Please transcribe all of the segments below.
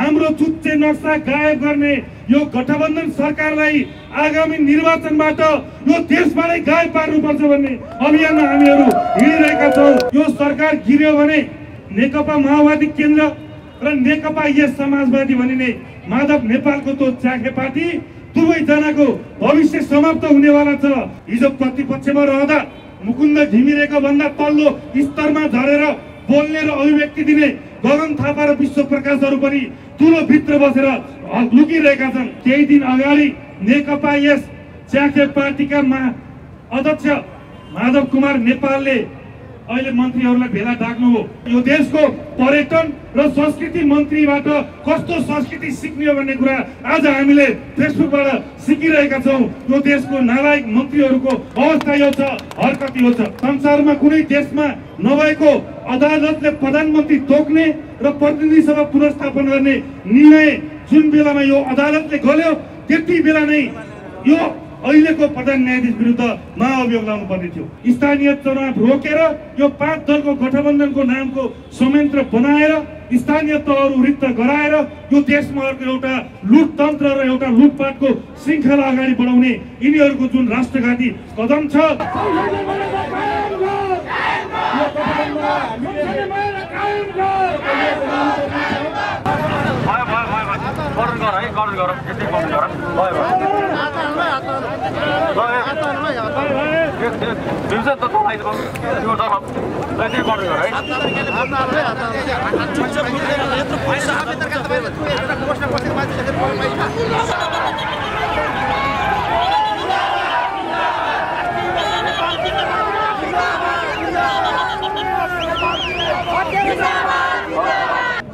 हाम्रो चुच्चे नक्सा गायब गर्ने यो गठबन्धन सरकारलाई आगामी निर्वाचनबाट यो देशबाटै गायब पार्नुपर्छ भन्ने अभियानमा हामीहरू हिँडिरहेका छौँ। यो सरकार गिर्यो भने नेकपा माओवादी केन्द्र र नेकपा यस समाजवादी भनिने माधव नेपालको त्यो चाखे पार्टी दुवैजनाको भविष्य समाप्त हुनेवाला छ। हिजो प्रतिपक्षमा रहँदा मुकुन्द घिमिरेको भन्दा तल्लो स्तरमा झरेर बोल्ने र अभिव्यक्ति दिने गगन थापा र विश्व प्रकाशहरू पनि ठुलो भित्र बसेर लुकिरहेका छन्। केही दिन अगाडि नेकपा यस चाखे पार्टीका अध्यक्ष माधव कुमार नेपालले अहिले मन्त्रीहरूलाई भेला डाक्नु हो। यो देशको पर्यटन र संस्कृति मन्त्रीबाट कस्तो संस्कृति सिक्ने हो भन्ने कुरा आज हामीले फेसबुकबाट सिकिरहेका छौँ। यो देशको नालायक मन्त्रीहरूको अवस्था यो छ, हरकत यो छ। संसारमा कुनै देशमा नभएको अदालतले प्रधानमन्त्री तोक्ने र प्रतिनिधि सभा पुनर्स्थापन गर्ने निर्णय जुन बेलामा यो अदालतले गर्यो त्यति बेला नै यो अहिलेको प्रधान न्यायाधीश विरुद्ध महाअभियोग लाउनु पर्ने थियो। स्थानीय चुनाव रोकेर यो 5 दलको गठबन्धनको नामको संयन्त्र बनाएर स्थानीय तहहरू रिक्त गराएर यो देशमा अर्को एउटा लुटतन्त्र र एउटा लुटपाटको श्रृङ्खला अगाडि बढाउने यिनीहरूको जुन राष्ट्रघाती कदम छ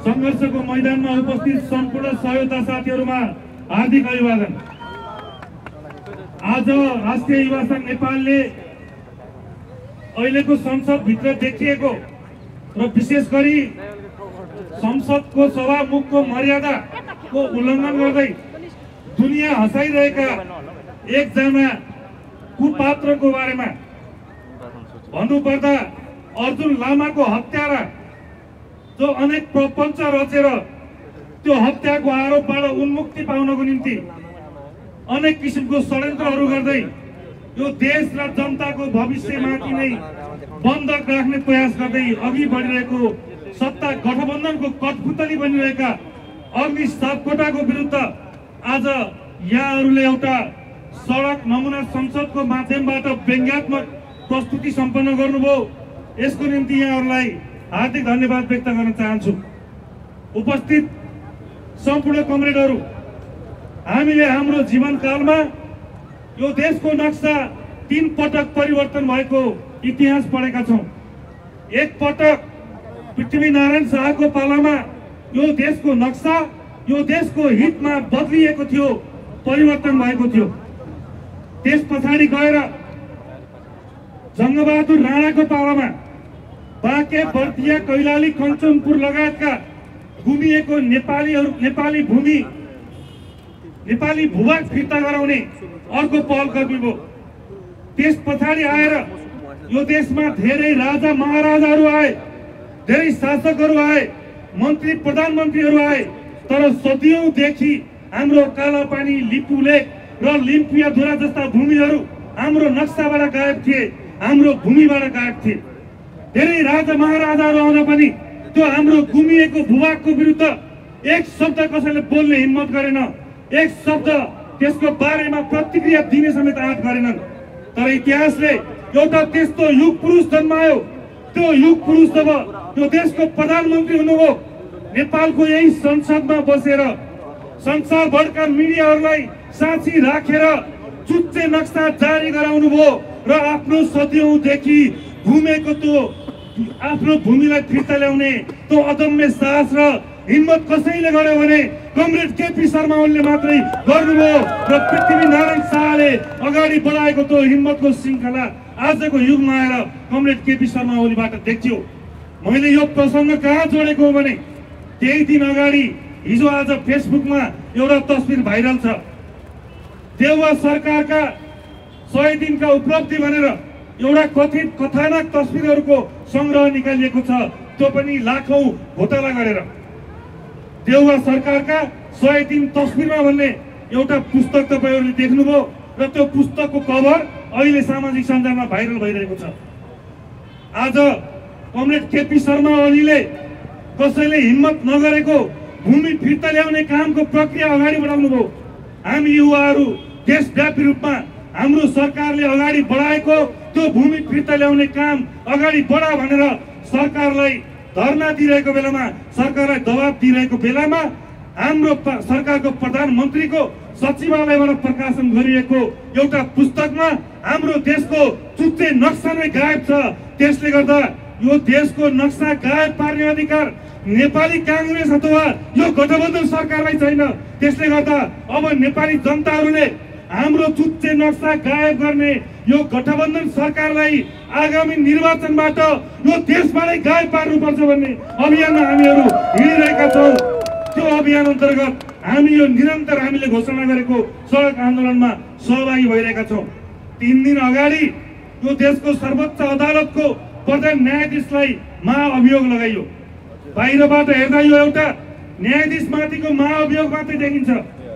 संघर्षको मैदानमा उपस्थित सम्पूर्ण सहयोगता साथीहरूमा हार्दिक अभिवादन। आज राष्ट्रिय युवा संघ नेपालले अहिलेको संसदभित्र देखिएको र विशेष गरी संसदको सभामुखको मर्यादाको उल्लङ्घन गर्दै दुनियाँ हँसाइरहेका एकजना कुपात्रको बारेमा भन्नुपर्दा अर्जुन लामाको हत्यारा जो अनेक प्रपञ्च रचेर त्यो हत्याको आरोपबाट उन्मुक्ति पाउनको निम्ति अनेक किसिमको षड्यन्त्रहरू गर्दै यो देश र जनताको भविष्यमाथि नै बन्धक राख्ने प्रयास गर्दै अघि बढिरहेको सत्ता गठबन्धनको कठपुतली बनिरहेका अग्नि सापकोटाको विरुद्ध आज यहाँहरूले एउटा सडक नमुना संसदको माध्यमबाट व्यङ्ग्यात्मक प्रस्तुति सम्पन्न गर्नुभयो। यसको निम्ति यहाँहरूलाई हार्दिक धन्यवाद व्यक्त गर्न चाहन्छु। उपस्थित सम्पूर्ण कमरेडहरू, हामीले हाम्रो जीवनकालमा यो देशको नक्सा 3 पटक परिवर्तन भएको इतिहास पढेका छौँ। एक पटक पृथ्वीनारायण शाहको पालामा यो देशको नक्सा यो देशको हितमा बदलिएको थियो, परिवर्तन भएको थियो। त्यस पछाडि गएर जङ्गबहादुर राणाको पालामा बाँके बर्दिया कैलाली कञ्चनपुर लगायतका गुमिएको नेपाली भूभाग फिर्ता गराउने अर्को पहल कदमी भयो। त्यस पछाडि आएर यो देशमा धेरै राजा महाराजाहरू आए, धेरै शासकहरू आए, मन्त्री प्रधानमन्त्रीहरू आए, तर सदियौंदेखि हाम्रो कालापानी, लिपुलेक र लिम्पियाधुरा जस्ता भूमिहरू हाम्रो नक्साबाट गायब थिए, हाम्रो भूमिबाट गायब थिए। धेरै राजा महाराजाहरू आउँदा पनि त्यो हाम्रो गुमिएको भूभागको विरुद्ध एक शब्द कसैले बोल्ने हिम्मत गरेन, एक शब्द त्यसको बारेमा प्रतिक्रिया दिने समेत आँट गरेनन्। तर इतिहासले एउटा त्यस्तो युग पुरुष जन्मायो। त्यो युग पुरुष जब यो देशको प्रधानमन्त्री हुनुभयो, नेपालको यही संसदमा बसेर संसारभरका मिडियाहरूलाई साँची राखेर चुच्चे नक्सा जारी गराउनु भयो र आफ्नो सदियौंदेखि घुमेको त्यो आफ्नो भूमिलाई फिर्ता ल्याउने त्यो अदम्य साहस र हिम्मत कसैले गर्यो भने कमरेड केपी शर्मा ओलीले मात्रै गर्नुभयो र पृथ्वीनारायण शाहले अगाडि बढाएको त्यो हिम्मतको श्रृङ्खला आजको युगमा आएर कमरेड केपी शर्मा ओलीबाट देखियो। मैले यो प्रसङ्ग कहाँ जोडेको हो भने केही दिन अगाडि हिजो आज फेसबुकमा एउटा तस्बिर भाइरल छ। देउवा सरकारका 100 दिनका उपलब्धि भनेर एउटा कथित कथानक तस्बिरहरूको संग्रह निकालिएको छ, त्यो पनि लाखौं घोटाला गरेर। देउवा सरकारका 103 तस्बिरमा भन्ने एउटा पुस्तक तपाईहरुले देख्नुभयो र त्यो पुस्तकको कभर अहिले सामाजिक सञ्जालमा भाइरल भइरहेको छ। आज कमरेड केपी शर्मा ओलीले कसैले हिम्मत नगरेको भूमि फिर्ता ल्याउने कामको प्रक्रिया अगाडि बढाउनु भयो। हामी युवाहरू देशव्यापी रूपमा हाम्रो सरकारले अगाडि बढाएको त्यो भूमि फिर्ता ल्याउने काम अगाडि बढा भनेर सरकारलाई धरना दिइरहेको बेलामा, सरकारलाई दबाब दिइरहेको बेलामा हाम्रो सरकारको प्रधानमन्त्रीको सचिवालयबाट प्रकाशन गरिएको एउटा पुस्तकमा हाम्रो देशको चुच्चे नक्सा नै गायब छ। त्यसले गर्दा यो देशको नक्सा गायब पार्ने अधिकार नेपाली कांग्रेस अथवा यो गठबन्धन सरकारलाई छैन। त्यसले गर्दा अब नेपाली जनताहरूले हाम्रो चुच्चे नक्सा गायब गर्ने यो गठबन्धन सरकारलाई आगामी निर्वाचनबाट यो देशबाटै गायब पार्नुपर्छ भन्ने अभियानमा हामीहरू हिँडिरहेका छौँ। त्यो अभियान अन्तर्गत हामी यो निरन्तर हामीले घोषणा गरेको सडक आन्दोलनमा सहभागी भइरहेका छौँ। 3 दिन अगाडि यो देशको सर्वोच्च अदालतको प्रधान न्यायाधीशलाई महाअभियोग लगाइयो। बाहिरबाट हेर्दा यो एउटा न्यायाधीशमाथिको महाअभियोग मात्रै देखिन्छ,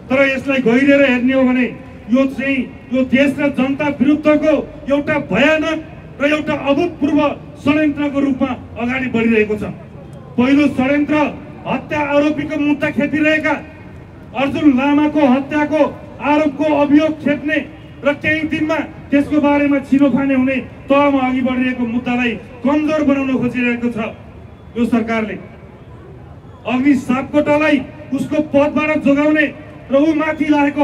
तर यसलाई गहिरेर हेर्ने हो भने यो चाहिँ यो देश र जनता विरुद्धको एउटा भयानक र एउटा अभूतपूर्व षड्यन्त्रको रूपमा अगाडि बढिरहेको छ। पहिलो षड्यन्त्र हत्या आरोपीको मुद्दा खेपिरहेका अर्जुन लामाको हत्याको आरोपको अभियोग खेप्ने र केही दिनमा त्यसको बारेमा छिनोफाने हुने तहमा अघि बढिरहेको मुद्दालाई कमजोर बनाउन खोजिरहेको छ यो सरकारले। अग्नि सापकोटालाई उसको पदबाट जोगाउने र ऊ माथि लागेको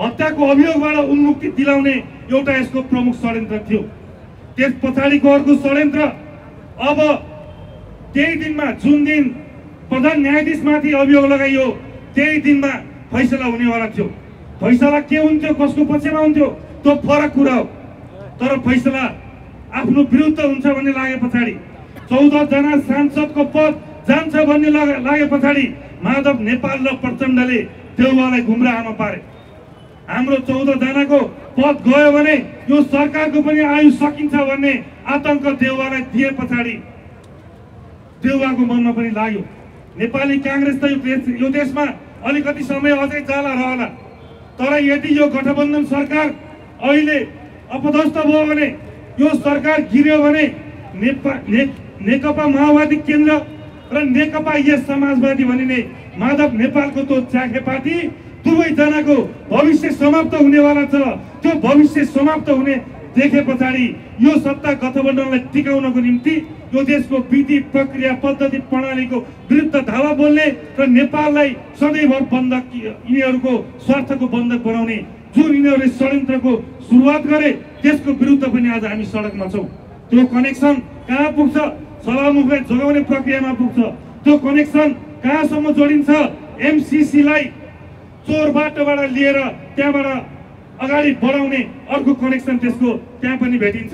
हत्याको अभियोगबाट उन्मुक्ति दिलाउने एउटा यसको प्रमुख षड्यन्त्र थियो। त्यस पछाडिको अर्को षड्यन्त्र अब त्यही दिनमा जुन दिन प्रधान न्यायाधीशमाथि अभियोग लगाइयो त्यही दिनमा फैसला हुनेवाला थियो। फैसला के हुन्थ्यो, कसको पक्षमा हुन्थ्यो त्यो फरक कुरा हो, तर फैसला आफ्नो विरुद्ध हुन्छ भन्ने लागे पछाडि 14 जना सांसदको पद जान्छ भन्ने लागे पछाडि माधव नेपाल र प्रचण्डले देउवालाई गुमराहमा पारे। हाम्रो 14 जनाको पद गयो भने यो सरकारको पनि आयु सकिन्छ भन्ने आतंक देउवालाई दिए पछाडि देउवाको मनमा पनि लाग्यो नेपाली कांग्रेस त यो देशमा अलिकति समय अझै जाला रहला, तर यदि यो गठबन्धन सरकार अहिले अपदस्थ भयो भने, यो सरकार गिर्यो भने नेकपा माओवादी केन्द्र र नेकपा यस समाजवादी भनिने माधव नेपालको त्यो च्याखे पार्टी दुवैजनाको भविष्य समाप्त हुनेवाला छ। त्यो भविष्य समाप्त हुने देखे पछाडि यो सत्ता गठबन्धनलाई टिकाउनको निम्ति यो देशको विधि प्रक्रिया पद्धति प्रणालीको विरुद्ध धावा बोल्ने र नेपाललाई सधैँभर बन्धक यिनीहरूको स्वार्थको बन्धक बनाउने जुन यिनीहरूले षड्यन्त्रको सुरुवात गरे त्यसको विरुद्ध पनि आज हामी सडकमा छौँ। त्यो कनेक्सन कहाँ पुग्छ? सभामुखलाई जोगाउने प्रक्रियामा पुग्छ। त्यो कनेक्सन कहाँसम्म जोडिन्छ? एमसीसीलाई चोर बाटोबाट लिएर त्यहाँबाट अगाडि बढाउने अर्को कनेक्सन त्यसको त्यहाँ पनि भेटिन्छ।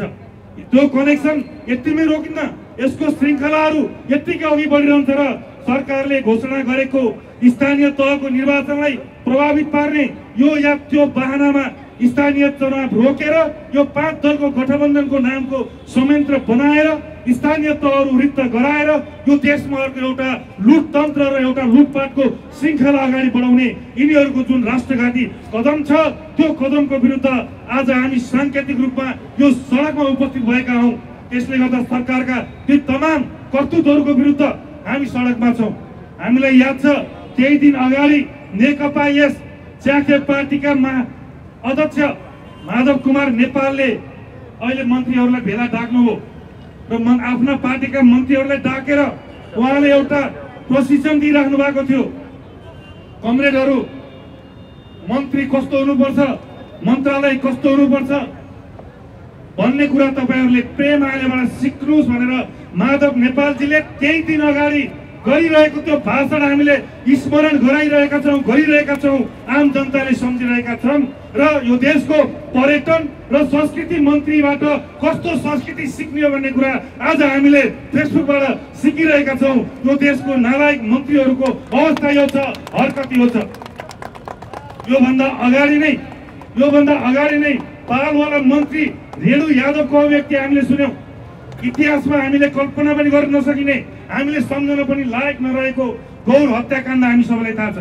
त्यो कनेक्सन यतिमै रोकिन्न, यसको श्रृङ्खलाहरू यत्तिकै अघि बढिरहन्छ र सरकारले घोषणा गरेको स्थानीय तहको निर्वाचनलाई प्रभावित पार्ने यो या त्यो बहानामा स्थानीय चुनाव रोकेर यो 5 दलको गठबन्धनको नामको संयन्त्र बनाएर स्थानीय तहहरू रिक्त गराएर यो देशमा अर्को एउटा लुटतन्त्र र एउटा लुटपाटको श्रृङ्खला अगाडि बढाउने यिनीहरूको जुन राष्ट्रघाती कदम छ त्यो कदमको विरुद्ध आज हामी सांकेतिक रूपमा यो सडकमा उपस्थित भएका हौँ। त्यसले गर्दा सरकारका ती तमाम कर्तुतहरूको विरुद्ध हामी सडकमा छौँ। हामीलाई याद छ त्यही दिन अगाडि नेकपा यस च्याखे पार्टीका अध्यक्ष माधव कुमार नेपालले अहिले मन्त्रीहरूलाई भेला डाक्नुभयो र आफ्ना पार्टीका मन्त्रीहरूलाई डाकेर उहाँले एउटा प्रशिक्षण दिइराख्नु भएको थियो। कमरेडहरू, मन्त्री कस्तो हुनुपर्छ, मन्त्रालय कस्तो हुनुपर्छ भन्ने कुरा तपाईहरूले प्रेम आलेबाट सिक्नुहोस् भनेर माधव नेपालजीले त्यही दिन अगाडि गरिरहेको त्यो भाषण हामीले स्मरण गरिरहेका छौँ। आम जनताले सम्झिरहेका छन् र यो देशको पर्यटन र संस्कृति मन्त्रीबाट कस्तो संस्कृति सिक्ने हो भन्ने कुरा आज हामीले फेसबुकबाट सिकिरहेका छौँ। यो देशको नालायक मन्त्रीहरूको अवस्था यो छ, हरकत यो छ। योभन्दा अगाडि नै पालवाला मन्त्री रेणु यादवको अभिव्यक्ति हामीले सुन्यौँ। इतिहासमा हामीले कल्पना पनि गर्न नसकिने, हामीले सम्झन पनि लायक नरहेको गौर हत्याकाण्ड हामी सबैलाई थाहा छ।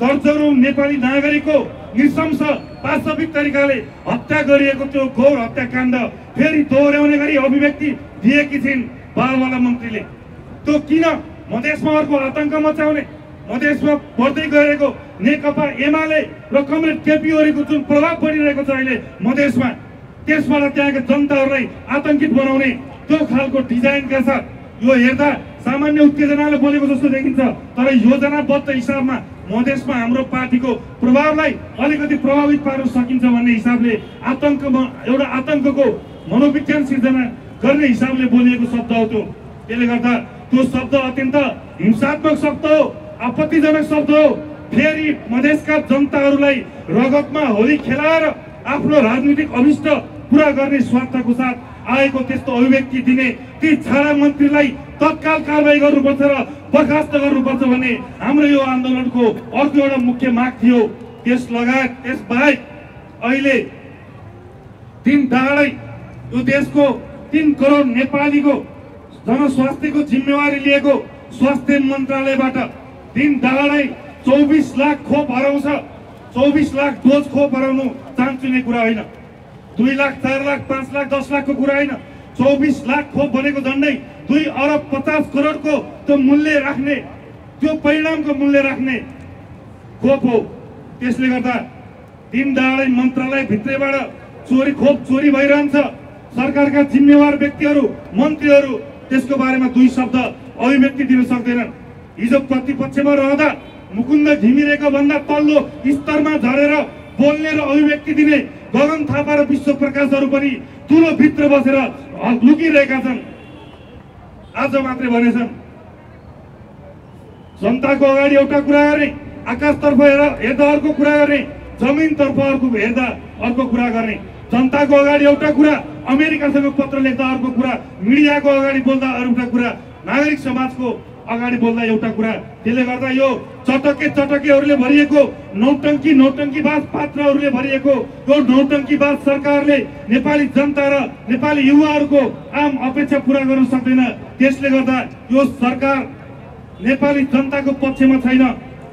दर्जनौं नेपाली नागरिकको नृशंस पाशविक तरिकाले हत्या गरिएको त्यो गौर हत्याकाण्ड फेरि दोहोर्याउने गरी अभिव्यक्ति दिएकी छिन् बालवाला मन्त्रीले। त्यो किन मधेसमा अर्को आतंक मचाउने, मधेसमा बढ्दै गएको नेकपा एमाले र कमरेड केपी ओलीको जुन प्रभाव परिरहेको छ अहिले मधेसमा, त्यसबाट त्यहाँका जनताहरूलाई आतंकित बनाउने त्यो खालको डिजाइनका साथ यो हेर्दा सामान्य उत्तेजनाले बोलेको जस्तो देखिन्छ, तर योजनाबद्ध हिसाबमा मधेसमा हाम्रो पार्टीको प्रभावलाई अलिकति प्रभावित पार्न सकिन्छ भन्ने हिसाबले एउटा आतंकको मनोविज्ञान सिर्जना गर्ने हिसाबले बोलिएको शब्द हो त्यो। त्यसले गर्दा त्यो शब्द अत्यन्त हिंसात्मक शब्द हो, आपत्तिजनक शब्द हो। फेरि मधेसका जनताहरूलाई रगतमा होली खेलाएर आफ्नो राजनीतिक अभिष्ट पूरा गर्ने स्वार्थको साथ आएको त्यस्तो अभिव्यक्ति दिने ती छाडा मन्त्रीलाई तत्काल कारबाही गर्नुपर्छ र बर्खास्त गर्नुपर्छ भन्ने हाम्रो यो आन्दोलनको अर्को एउटा मुख्य माग थियो। त्यस लगायत त्यस बाहेक अहिले दिन दहाडै यो देशको 3 करोड नेपालीको जनस्वास्थ्यको जिम्मेवारी लिएको स्वास्थ्य मन्त्रालयबाट दिन दहाडै 24 लाख खोप हराउँछ। 24 लाख डोज खोप हराउनु चान्चुने कुरा होइन। 2 लाख 4 लाख 5 लाख 10 लाखको कुरा होइन। 24 लाख खोप भनेको झन्डै 2 अरब 50 करोडको त्यो मूल्य राख्ने, त्यो परिणामको मूल्य राख्ने खोप हो। त्यसले गर्दा दिन दहाडै मन्त्रालय भित्रैबाट खोप चोरी भइरहन्छ। सरकारका जिम्मेवार व्यक्तिहरू मन्त्रीहरू त्यसको बारेमा 2 शब्द अभिव्यक्ति दिन सक्दैनन्। हिजो प्रतिपक्षमा रहँदा मुकुन्द घिमिरेको भन्दा तल्लो स्तरमा झरेर बोल्ने र अभिव्यक्ति दिने गगन थापा र विश्व प्रकाशहरू पनि ठुलो भित्र बसेर लुकिरहेका छन्। आज मात्रै भनेछन् जनताको अगाडि एउटा कुरा गर्ने, आकाशतर्फ हेर्दा अर्को कुरा गर्ने, जमिनतर्फ हेर्दा अर्को कुरा गर्ने। जनताको अगाडि एउटा कुरा, अमेरिकासँग पत्र लेख्दा अर्को कुरा, मिडियाको अगाडि बोल्दा एउटा कुरा, नागरिक समाजको अगाडि बोल्दा एउटा कुरा। त्यसले गर्दा यो चटकेहरूले भरिएको नौटंकीबाज पात्रहरूले भरिएको यो नौटंकीबाज सरकारले नेपाली जनता र नेपाली युवाहरूको आम अपेक्षा पूरा गर्न सक्दैन। त्यसले गर्दा यो सरकार नेपाली जनताको पक्षमा छैन।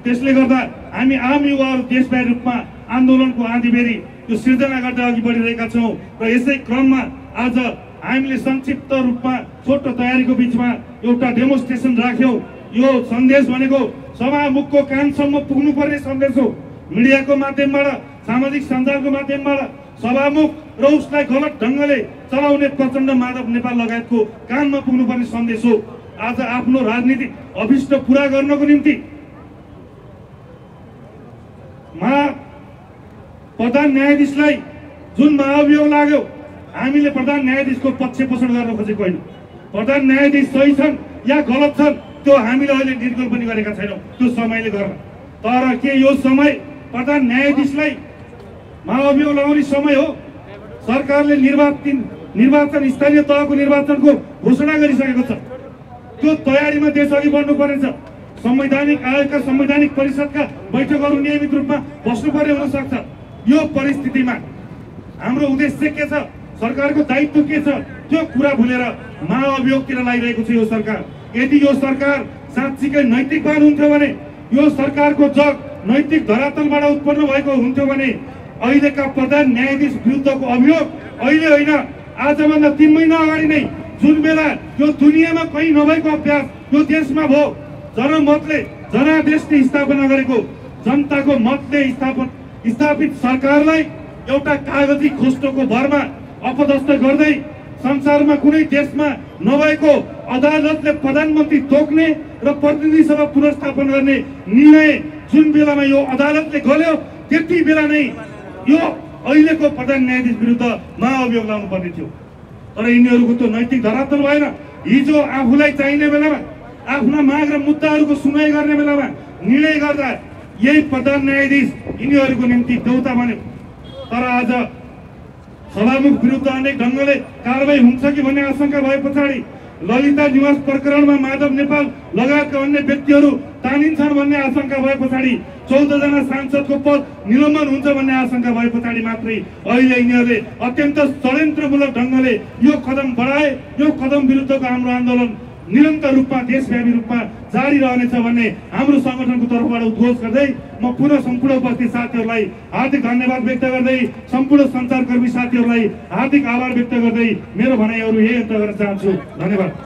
त्यसले गर्दा हामी आम युवाहरू देशव्यापी रूपमा आन्दोलनको आँधीबेरी यो सिर्जना गर्दै अघि बढिरहेका छौँ र यसै क्रममा आज हामीले संक्षिप्त रूपमा छोटो तयारीको बीचमा एउटा डेमोन्स्ट्रेसन राख्यौं। यो सन्देश भनेको सभामुखको कानसम्म पुग्नुपर्ने सन्देश हो। मिडियाको माध्यमबाट, सामाजिक सञ्जालको माध्यमबाट सभामुख र उसलाई गलत ढङ्गले चलाउने प्रचण्ड माधव नेपाल लगायतको कानमा पुग्नुपर्ने सन्देश हो। आज आफ्नो राजनीतिक अभिष्ट पूरा गर्नको निम्ति प्रधान न्यायाधीशलाई जुन महाअभियोग लाग्यो, हामीले प्रधान न्यायाधीशको पक्ष पोषण गर्न खोजेको होइन। प्रधान न्यायाधीश सही छन् या गलत छन् त्यो हामीले अहिले निर्गुण पनि गरेका छैनौँ, त्यो समयले गर्न। तर के यो समय प्रधान न्यायाधीशलाई महाअभियोग लगाउने समय हो? सरकारले निर्वाचन स्थानीय तहको निर्वाचनको घोषणा गरिसकेको छ। त्यो तयारीमा देश अघि बढ्नुपर्ने छ। संवैधानिक आयोगका संवैधानिक परिषदका बैठकहरू नियमित रूपमा बस्नुपर्ने हुन सक्छ। यो परिस्थितिमा हाम्रो उद्देश्य के छ, सरकारको दायित्व के छ, त्यो कुरा भुलेर महाअभियोगतिर लागिरहेको छ यो सरकार। यदि यो सरकार साँच्चीकै नैतिकवान हुन्थ्यो भने, यो सरकारको जग नैतिक धरातलबाट उत्पन्न भएको हुन्थ्यो भने अहिलेका प्रधान न्यायाधीश विरुद्धको अभियोग अहिले होइन, आजभन्दा 3 महिना अगाडि नै, जुन बेला यो दुनियाँमा कहीँ नभएको अभ्यास यो देशमा भयो, जनमतले जनादेशले स्थापना गरेको जनताको मतले स्थापित सरकारलाई एउटा कागजी खोस्टोको भरमा अपदस्थ गर्दै संसारमा कुनै देशमा नभएको अदालतले प्रधानमन्त्री तोक्ने र प्रतिनिधि सभा पुनर्स्थापन गर्ने निर्णय जुन बेलामा यो अदालतले गर्यो, त्यति बेला नै यो अहिलेको प्रधान न्यायाधीश विरुद्ध महाअभियोग लाउनु पर्ने थियो। तर यिनीहरूको त्यो नैतिक धरातल भएन। हिजो आफूलाई चाहिने बेलामा, आफ्ना माग र मुद्दाहरूको सुनवाई गर्ने बेलामा निर्णय गर्दा यही प्रधान न्यायाधीश यिनीहरूको निम्ति देउता बन्यो। तर आज सभामुख विरुद्ध अनेक ढङ्गले कारबाही हुन्छ कि भन्ने आशंका भए पछाडि, ललिता निवास प्रकरणमा माधव नेपाल लगायतका अन्य व्यक्तिहरू तानिन्छन् भन्ने आशंका भए पछाडि, 14 जना सांसदको पद निलम्बन हुन्छ भन्ने आशंका भए पछाडि मात्रै अहिले यिनीहरूले अत्यन्त षड्यन्त्रमूलक ढङ्गले यो कदम बढाए। यो कदम विरुद्धको हाम्रो आन्दोलन निरन्तर रूपमा देशव्यापी रूपमा जारी रहनेछ भन्ने हाम्रो संगठनको तर्फबाट उद्घोष गर्दै म पुनः सम्पूर्ण उपस्थित साथीहरूलाई हार्दिक धन्यवाद व्यक्त गर्दै सम्पूर्ण सञ्चारकर्मी साथीहरूलाई हार्दिक आभार व्यक्त गर्दै मेरो भनाइहरू यही अन्त गर्न चाहन्छु। धन्यवाद।